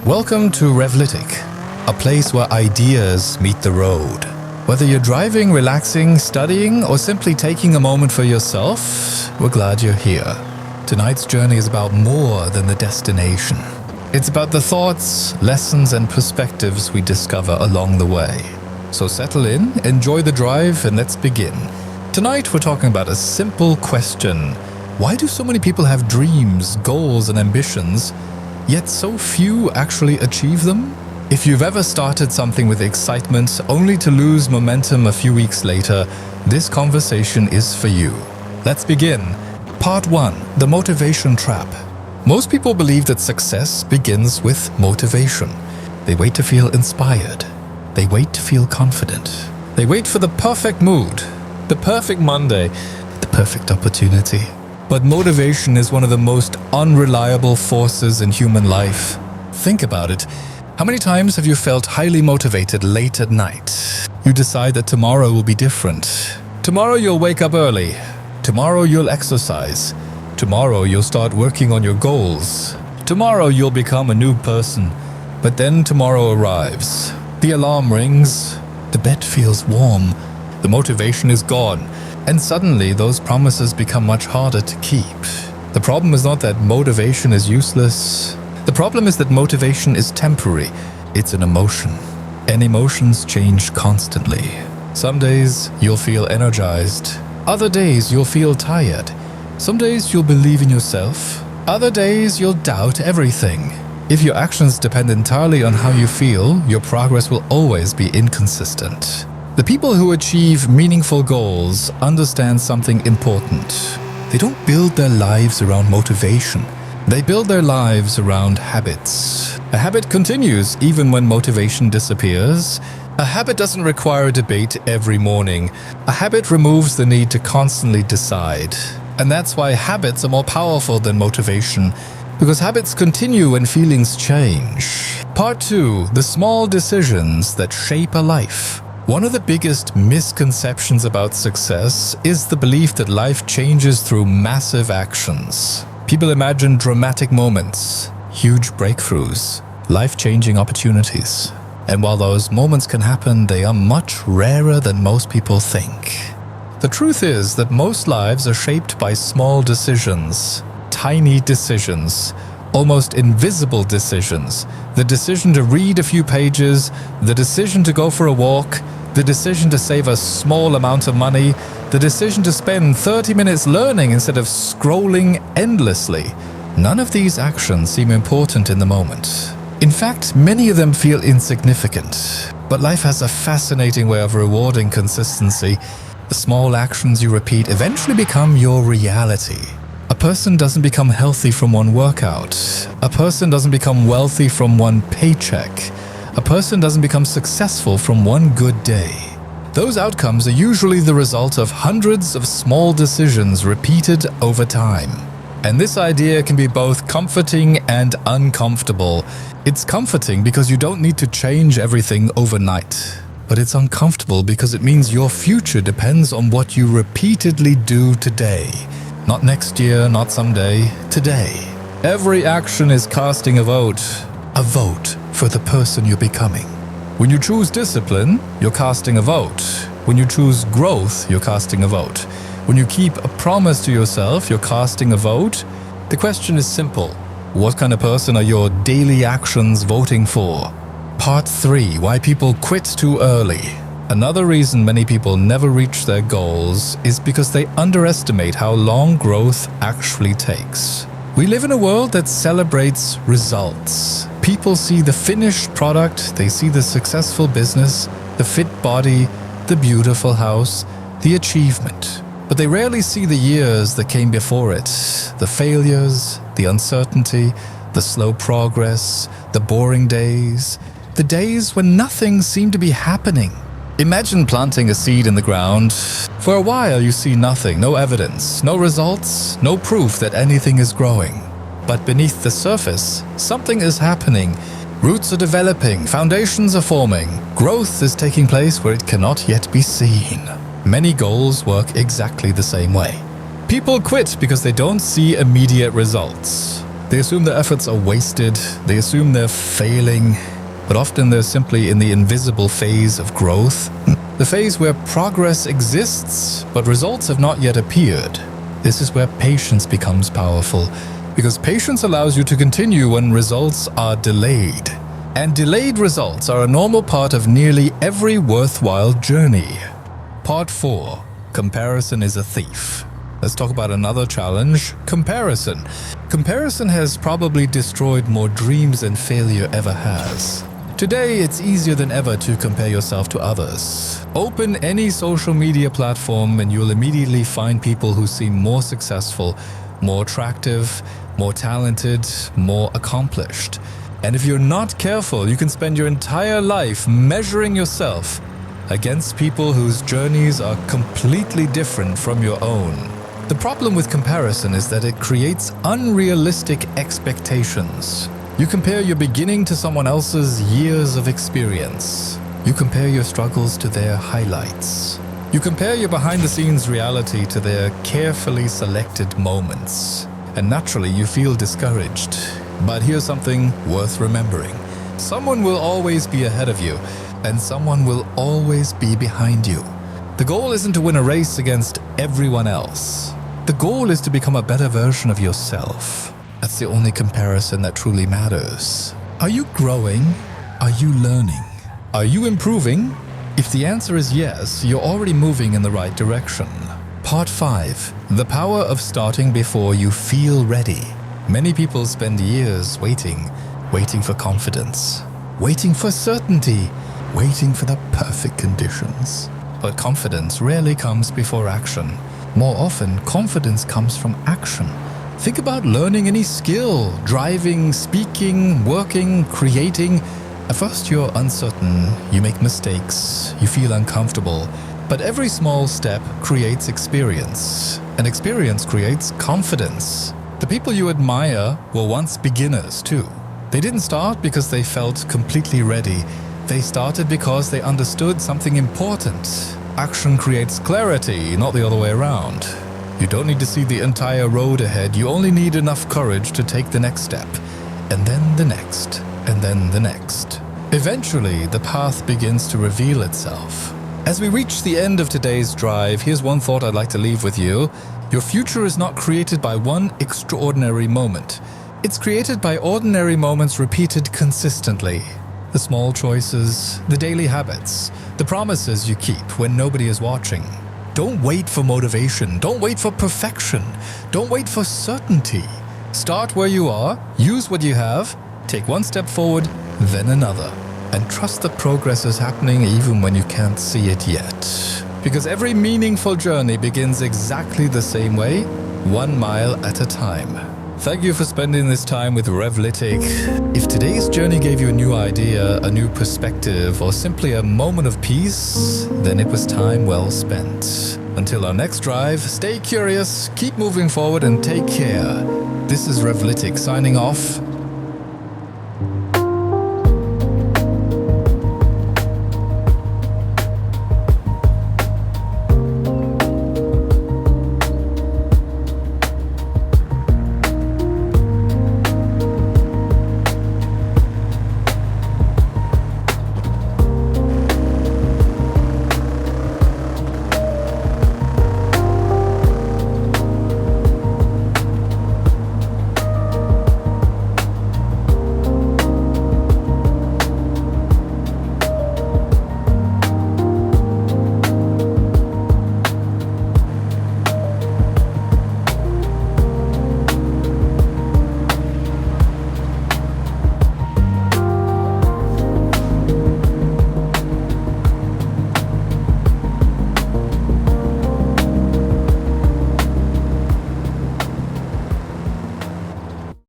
Welcome to Revlytic, a place where ideas meet the road. Whether you're driving, relaxing, studying, or simply taking a moment for yourself, we're glad you're here. Tonight's journey is about more than the destination. It's about the thoughts, lessons, and perspectives we discover along the way. So settle in, enjoy the drive, and let's begin. Tonight we're talking about a simple question. Why do so many people have dreams, goals, and ambitions, yet so few actually achieve them? If you've ever started something with excitement only to lose momentum a few weeks later, this conversation is for you. Let's begin. Part 1. The Motivation Trap. Most people believe that success begins with motivation. They wait to feel inspired. They wait to feel confident. They wait for the perfect mood, the perfect Monday, the perfect opportunity. But motivation is one of the most unreliable forces in human life. Think about it. How many times have you felt highly motivated late at night? You decide that tomorrow will be different. Tomorrow you'll wake up early. Tomorrow you'll exercise. Tomorrow you'll start working on your goals. Tomorrow you'll become a new person. But then tomorrow arrives. The alarm rings. The bed feels warm. The motivation is gone. And suddenly, those promises become much harder to keep. The problem is not that motivation is useless. The problem is that motivation is temporary. It's an emotion. And emotions change constantly. Some days, you'll feel energized. Other days, you'll feel tired. Some days, you'll believe in yourself. Other days, you'll doubt everything. If your actions depend entirely on how you feel, your progress will always be inconsistent. The people who achieve meaningful goals understand something important. They don't build their lives around motivation. They build their lives around habits. A habit continues even when motivation disappears. A habit doesn't require a debate every morning. A habit removes the need to constantly decide. And that's why habits are more powerful than motivation, because habits continue when feelings change. Part 2. The small decisions that shape a life. One of the biggest misconceptions about success is the belief that life changes through massive actions. People imagine dramatic moments, huge breakthroughs, life-changing opportunities. And while those moments can happen, they are much rarer than most people think. The truth is that most lives are shaped by small decisions, tiny decisions, almost invisible decisions. The decision to read a few pages, the decision to go for a walk, the decision to save a small amount of money, the decision to spend 30 minutes learning instead of scrolling endlessly. None of these actions seem important in the moment. In fact, many of them feel insignificant. But life has a fascinating way of rewarding consistency. The small actions you repeat eventually become your reality. A person doesn't become healthy from one workout. A person doesn't become wealthy from one paycheck. A person doesn't become successful from one good day. Those outcomes are usually the result of hundreds of small decisions repeated over time. And this idea can be both comforting and uncomfortable. It's comforting because you don't need to change everything overnight. But it's uncomfortable because it means your future depends on what you repeatedly do today. Not next year, not someday, today. Every action is casting a vote for the person you're becoming. When you choose discipline, you're casting a vote. When you choose growth, you're casting a vote. When you keep a promise to yourself, you're casting a vote. The question is simple. What kind of person are your daily actions voting for? Part 3. Why people quit too early. Another reason many people never reach their goals is because they underestimate how long growth actually takes. We live in a world that celebrates results. People see the finished product, they see the successful business, the fit body, the beautiful house, the achievement. But they rarely see the years that came before it, the failures, the uncertainty, the slow progress, the boring days, the days when nothing seemed to be happening. Imagine planting a seed in the ground. For a while you see nothing, no evidence, no results, no proof that anything is growing. But beneath the surface, something is happening. Roots are developing, foundations are forming. Growth is taking place where it cannot yet be seen. Many goals work exactly the same way. People quit because they don't see immediate results. They assume their efforts are wasted, they assume they're failing, but often they're simply in the invisible phase of growth, the phase where progress exists, but results have not yet appeared. This is where patience becomes powerful, because patience allows you to continue when results are delayed. And delayed results are a normal part of nearly every worthwhile journey. Part 4. Comparison is a thief. Let's talk about another challenge, comparison. Comparison has probably destroyed more dreams than failure ever has. Today, it's easier than ever to compare yourself to others. Open any social media platform and you'll immediately find people who seem more successful, more attractive, more talented, more accomplished. And if you're not careful, you can spend your entire life measuring yourself against people whose journeys are completely different from your own. The problem with comparison is that it creates unrealistic expectations. You compare your beginning to someone else's years of experience. You compare your struggles to their highlights. You compare your behind-the-scenes reality to their carefully selected moments. And naturally, you feel discouraged. But here's something worth remembering. Someone will always be ahead of you, and someone will always be behind you. The goal isn't to win a race against everyone else. The goal is to become a better version of yourself. That's the only comparison that truly matters. Are you growing? Are you learning? Are you improving? If the answer is yes, you're already moving in the right direction. Part 5. The power of starting before you feel ready. Many people spend years waiting for confidence, waiting for certainty, waiting for the perfect conditions. But confidence rarely comes before action. More often, confidence comes from action. Think about learning any skill, driving, speaking, working, creating. At first you're uncertain, you make mistakes, you feel uncomfortable. But every small step creates experience, and experience creates confidence. The people you admire were once beginners too. They didn't start because they felt completely ready. They started because they understood something important. Action creates clarity, not the other way around. You don't need to see the entire road ahead, you only need enough courage to take the next step, and then the next, and then the next. Eventually, the path begins to reveal itself. As we reach the end of today's drive, here's one thought I'd like to leave with you. Your future is not created by one extraordinary moment. It's created by ordinary moments repeated consistently. The small choices, the daily habits, the promises you keep when nobody is watching. Don't wait for motivation. Don't wait for perfection. Don't wait for certainty. Start where you are, use what you have, take one step forward, then another. And trust that progress is happening even when you can't see it yet. Because every meaningful journey begins exactly the same way, 1 mile at a time. Thank you for spending this time with Revlytic. If today's journey gave you a new idea, a new perspective, or simply a moment of peace, then it was time well spent. Until our next drive, stay curious, keep moving forward, and take care. This is Revlytic signing off.